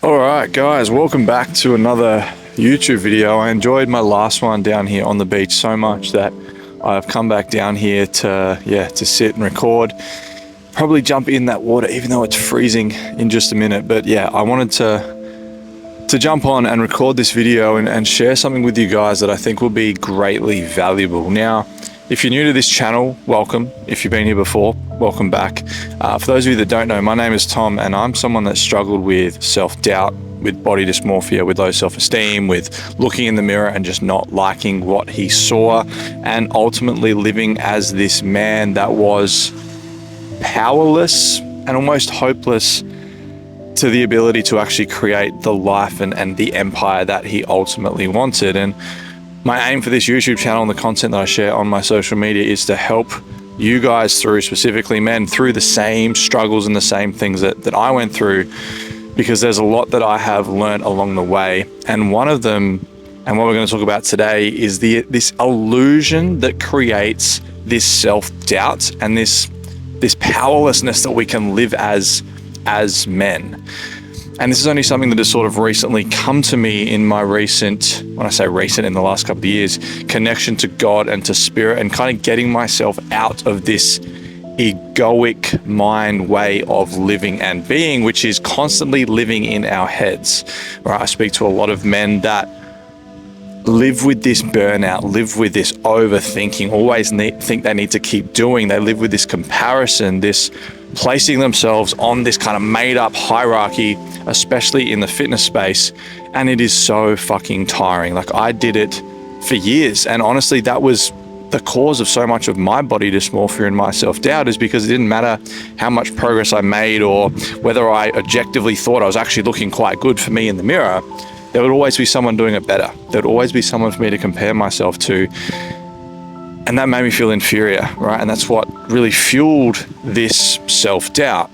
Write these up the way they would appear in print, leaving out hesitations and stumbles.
All right, guys, welcome back to another YouTube video. I enjoyed my last one down here on the beach so much that I've come back down here to sit and record. Probably jump in that water, even though it's freezing in just a minute. But yeah, I wanted to jump on and record this video and share something with you guys that I think will be greatly valuable. Now, if you're new to this channel, welcome. If you've been here before, welcome back. For those of you that don't know, my name is Tom, and I'm someone that struggled with self-doubt, with body dysmorphia, with low self-esteem, with looking in the mirror and just not liking what he saw, and ultimately living as this man that was powerless and almost hopeless to the ability to actually create the life and the empire that he ultimately wanted. And my aim for this YouTube channel and the content that I share on my social media is to help you guys through, specifically men, through the same struggles and the same things that I went through, because there's a lot that I have learned along the way. And one of them, and what we're going to talk about today, is this illusion that creates this self-doubt and this powerlessness that we can live as men. And this is only something that has sort of recently come to me in my recent, when I say recent, in the last couple of years, connection to God and to spirit, and kind of getting myself out of this egoic mind way of living and being, which is constantly living in our heads. Right? I speak to a lot of men that live with this burnout, live with this overthinking, always think they need to keep doing. They live with this comparison, this placing themselves on this kind of made up hierarchy, especially in the fitness space. And it is so fucking tiring. Like, I did it for years. And honestly, that was the cause of so much of my body dysmorphia and my self-doubt, is because it didn't matter how much progress I made or whether I objectively thought I was actually looking quite good for me in the mirror. There would always be someone doing it better. There would always be someone for me to compare myself to. And that made me feel inferior, right? And that's what really fueled this self-doubt.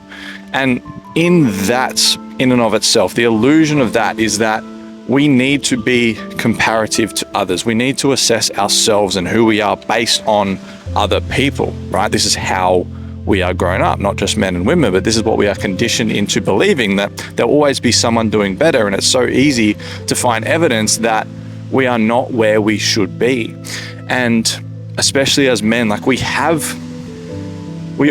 And in that, in and of itself, the illusion of that is that we need to be comparative to others. We need to assess ourselves and who we are based on other people, right? This is how we are grown up, not just men and women, but this is what we are conditioned into believing, that there'll always be someone doing better. And it's so easy to find evidence that we are not where we should be. And especially as men, like we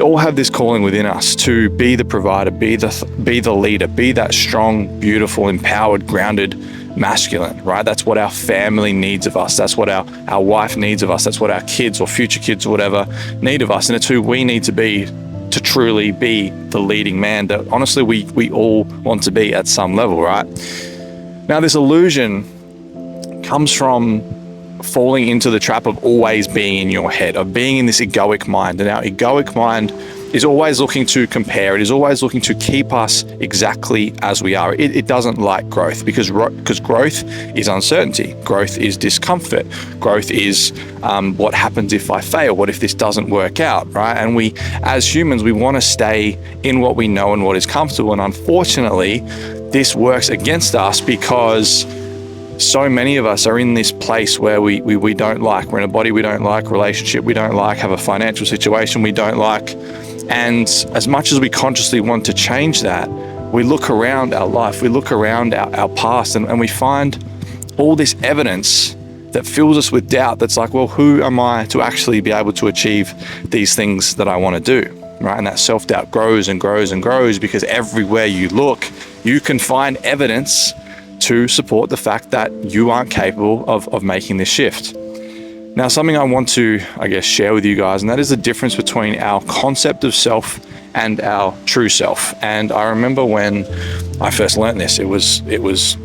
all have this calling within us to be the provider, be the leader, be that strong, beautiful, empowered, grounded masculine, right? That's what our family needs of us. That's what our wife needs of us. That's what our kids or future kids or whatever need of us. And it's who we need to be to truly be the leading man that honestly we all want to be at some level, right? Now, this illusion comes from falling into the trap of always being in your head, of being in this egoic mind. And our egoic mind is always looking to compare. It is always looking to keep us exactly as we are. It doesn't like growth, because growth is uncertainty. Growth is discomfort. Growth is what happens if I fail? What if this doesn't work out, right? And we, as humans, we want to stay in what we know and what is comfortable. And unfortunately, this works against us, because so many of us are in this place where we don't like. We're in a body we don't like, relationship we don't like, have a financial situation we don't like. And as much as we consciously want to change that, we look around our life, we look around our past, and we find all this evidence that fills us with doubt. That's like, well, who am I to actually be able to achieve these things that I want to do, right? And that self-doubt grows and grows and grows, because everywhere you look, you can find evidence to support the fact that you aren't capable of making this shift. Now, something I want to, share with you guys, and that is the difference between our concept of self and our true self. And I remember when I first learned this, it was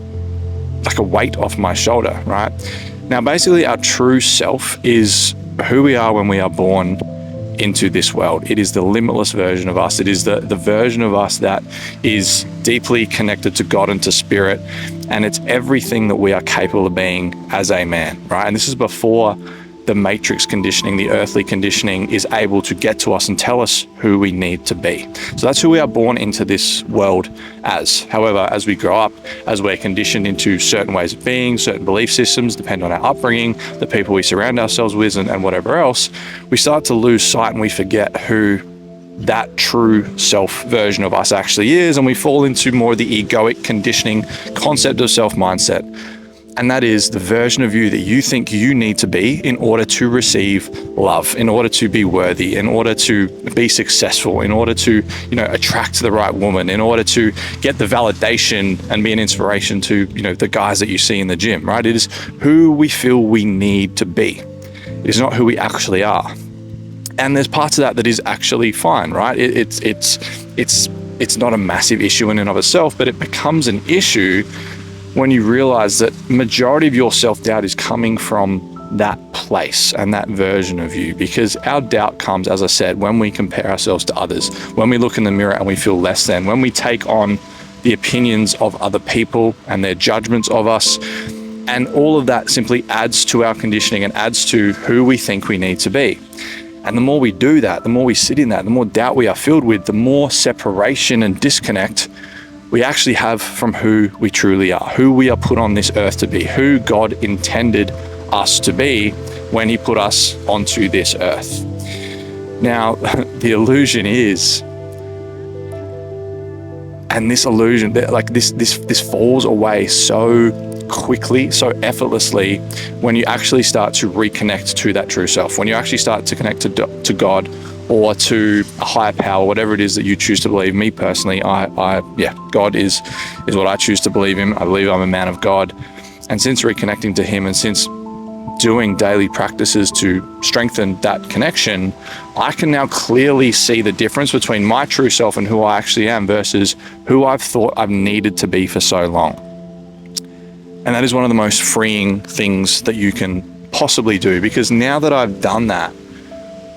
like a weight off my shoulder, right? Now, basically, our true self is who we are when we are born into this world. It is the limitless version of us. It is the version of us that is deeply connected to God and to spirit. And it's everything that we are capable of being as a man, right? And this is before the matrix conditioning, the earthly conditioning, is able to get to us and tell us who we need to be. So that's who we are born into this world as. However, as we grow up, as we're conditioned into certain ways of being, certain belief systems, depend on our upbringing, the people we surround ourselves with, and whatever else, we start to lose sight and we forget who that true self version of us actually is, and we fall into more of the egoic conditioning concept of self mindset. And that is the version of you that you think you need to be in order to receive love, in order to be worthy, in order to be successful, in order to, attract the right woman, in order to get the validation and be an inspiration to, the guys that you see in the gym, right? It is who we feel we need to be. It is not who we actually are. And there's parts of that is actually fine, right? It's not a massive issue in and of itself, but it becomes an issue when you realize that majority of your self-doubt is coming from that place and that version of you, because our doubt comes, as I said, when we compare ourselves to others, when we look in the mirror and we feel less than, when we take on the opinions of other people and their judgments of us. And all of that simply adds to our conditioning and adds to who we think we need to be. And the more we do that, the more we sit in that, the more doubt we are filled with, the more separation and disconnect we actually have from who we truly are, who we are put on this earth to be, who God intended us to be when he put us onto this earth. Now, the illusion is, and this illusion, like this falls away so quickly, so effortlessly, when you actually start to reconnect to that true self, when you actually start to connect to God or to a higher power, whatever it is that you choose to believe. Me personally, God is what I choose to believe in. I believe I'm a man of God. And since reconnecting to him and since doing daily practices to strengthen that connection, I can now clearly see the difference between my true self and who I actually am versus who I've thought I've needed to be for so long. And that is one of the most freeing things that you can possibly do, because now that I've done that,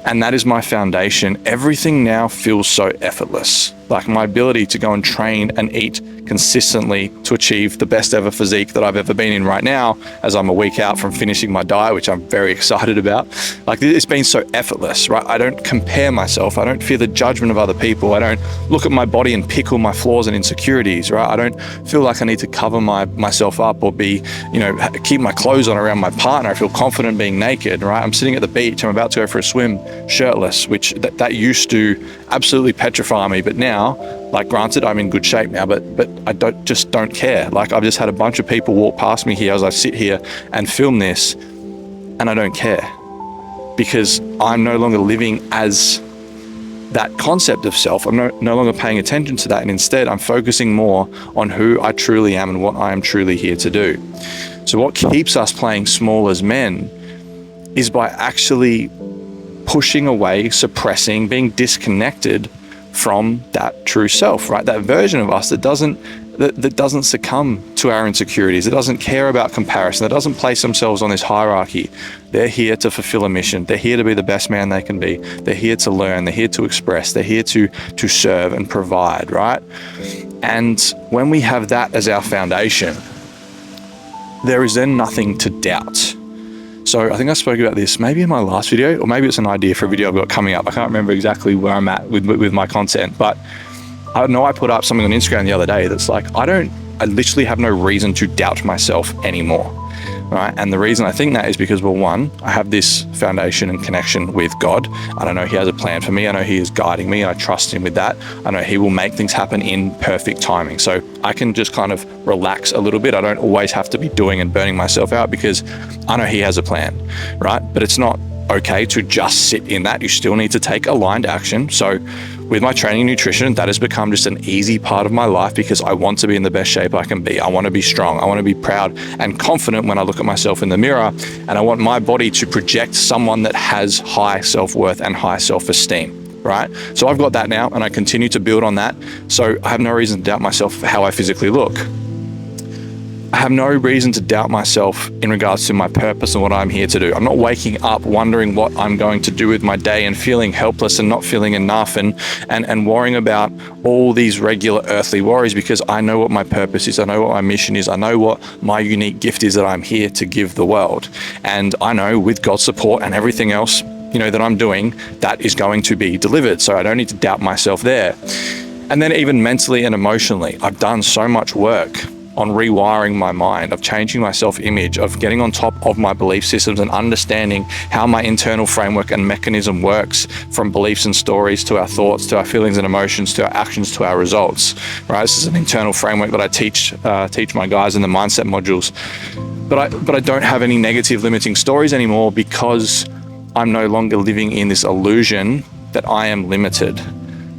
and that is my foundation, everything now feels so effortless. Like my ability to go and train and eat consistently to achieve the best ever physique that I've ever been in right now, as I'm a week out from finishing my diet, which I'm very excited about. Like, it's been so effortless, right? I don't compare myself. I don't fear the judgment of other people. I don't look at my body and pick all my flaws and insecurities, right? I don't feel like I need to cover myself up or be, keep my clothes on around my partner. I feel confident being naked, right? I'm sitting at the beach. I'm about to go for a swim shirtless, which that used to absolutely petrify me. But now, like, granted, I'm in good shape now, but I don't care. Like, I've just had a bunch of people walk past me here as I sit here and film this, and I don't care, because I'm no longer living as that concept of self. I'm no longer paying attention to that, and instead I'm focusing more on who I truly am and what I am truly here to do. So what keeps us playing small as men is by actually pushing away, suppressing, being disconnected from that true self, right? That version of us that doesn't succumb to our insecurities, that doesn't care about comparison, that doesn't place themselves on this hierarchy. They're here to fulfill a mission. They're here to be the best man they can be. They're here to learn. They're here to express. They're here to serve and provide, right? And when we have that as our foundation, there is then nothing to doubt. So I think I spoke about this maybe in my last video, or maybe it's an idea for a video I've got coming up. I can't remember exactly where I'm at with my content, but I know I put up something on Instagram the other day that's like, I literally have no reason to doubt myself anymore, right? And the reason I think that is because, well, one, I have this foundation and connection with God. I don't know, he has a plan for me. I know he is guiding me, and I trust him with that. I know he will make things happen in perfect timing. So I can just kind of relax a little bit. I don't always have to be doing and burning myself out, because I know he has a plan, right? But it's not okay to just sit in that. You still need to take aligned action. So with my training and nutrition, that has become just an easy part of my life, because I want to be in the best shape I can be. I want to be strong. I want to be proud and confident when I look at myself in the mirror, and I want my body to project someone that has high self-worth and high self-esteem, right? So I've got that now, and I continue to build on that. So I have no reason to doubt myself for how I physically look. I have no reason to doubt myself in regards to my purpose and what I'm here to do. I'm not waking up wondering what I'm going to do with my day and feeling helpless and not feeling enough and worrying about all these regular earthly worries, because I know what my purpose is. I know what my mission is. I know what my unique gift is that I'm here to give the world. And I know with God's support and everything else, that I'm doing, that is going to be delivered. So I don't need to doubt myself there. And then even mentally and emotionally, I've done so much work on rewiring my mind, of changing my self-image, of getting on top of my belief systems and understanding how my internal framework and mechanism works, from beliefs and stories to our thoughts, to our feelings and emotions, to our actions, to our results, right? This is an internal framework that I teach my guys in the mindset modules. But I don't have any negative limiting stories anymore, because I'm no longer living in this illusion that I am limited,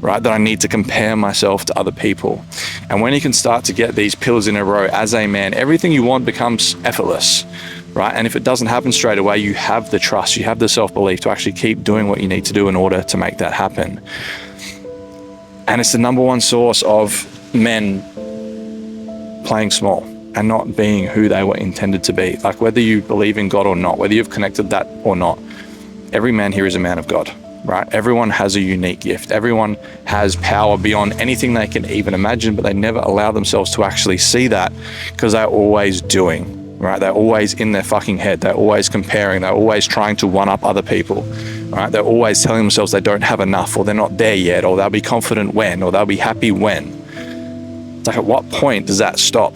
right? That I need to compare myself to other people. And when you can start to get these pillars in a row as a man, everything you want becomes effortless, right? And if it doesn't happen straight away, you have the trust, you have the self-belief to actually keep doing what you need to do in order to make that happen. And it's the number one source of men playing small and not being who they were intended to be. Like, whether you believe in God or not, whether you've connected that or not, every man here is a man of God, right? Everyone has a unique gift. Everyone has power beyond anything they can even imagine, but they never allow themselves to actually see that, because they're always doing, right? They're always in their fucking head. They're always comparing. They're always trying to one up other people, right? They're always telling themselves they don't have enough, or they're not there yet, or they'll be confident when, or they'll be happy when. It's like, at what point does that stop?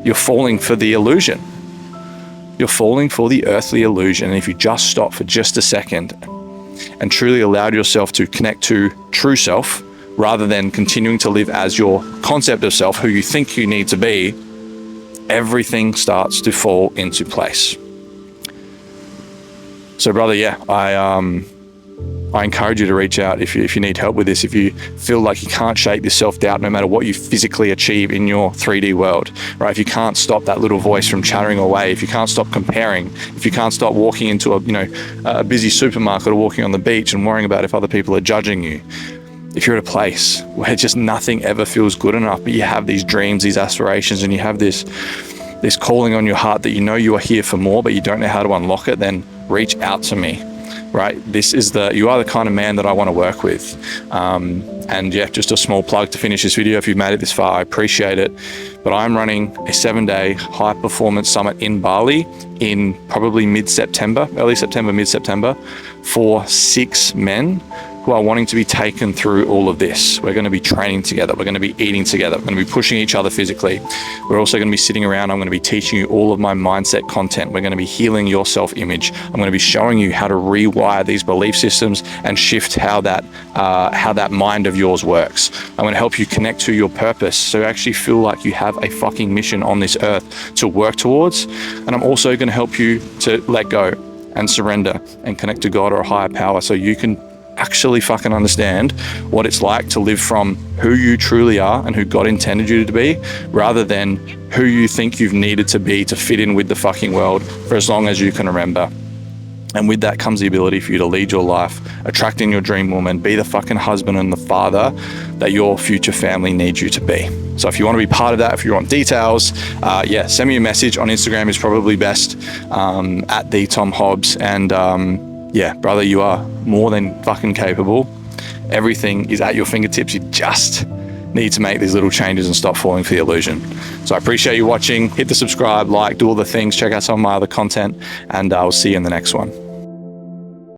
You're falling for the illusion. You're falling for the earthly illusion. And if you just stop for just a second and truly allowed yourself to connect to true self, rather than continuing to live as your concept of self, who you think you need to be, everything starts to fall into place. So brother, yeah, I encourage you to reach out if you need help with this. If you feel like you can't shake this self-doubt, no matter what you physically achieve in your 3D world, right? If you can't stop that little voice from chattering away, if you can't stop comparing, if you can't stop walking into a busy supermarket or walking on the beach and worrying about if other people are judging you, if you're at a place where just nothing ever feels good enough, but you have these dreams, these aspirations, and you have this calling on your heart that you know you are here for more, but you don't know how to unlock it, then reach out to me. Right, you are the kind of man that I want to work with. And yeah, just a small plug to finish this video. If you've made it this far, I appreciate it. But I'm running a 7-day high performance summit in Bali in probably mid-September, early September, mid-September, for 6 men who are wanting to be taken through all of this. We're going to be training together. We're going to be eating together. We're going to be pushing each other physically. We're also going to be sitting around. I'm going to be teaching you all of my mindset content. We're going to be healing your self-image. I'm going to be showing you how to rewire these belief systems and shift how that mind of yours works. I'm going to help you connect to your purpose, so you actually feel like you have a fucking mission on this earth to work towards. And I'm also going to help you to let go and surrender and connect to God or a higher power, so you can actually fucking understand what it's like to live from who you truly are and who God intended you to be, rather than who you think you've needed to be to fit in with the fucking world for as long as you can remember. And with that comes the ability for you to lead your life, attracting your dream woman, be the fucking husband and the father that your future family needs you to be. So if you want to be part of that, if you want details, send me a message on Instagram is probably best, at the Tom Hobbs. And yeah, brother, you are more than fucking capable. Everything is at your fingertips. You just need to make these little changes and stop falling for the illusion. So I appreciate you watching. Hit the subscribe, like, do all the things, check out some of my other content, and I'll see you in the next one.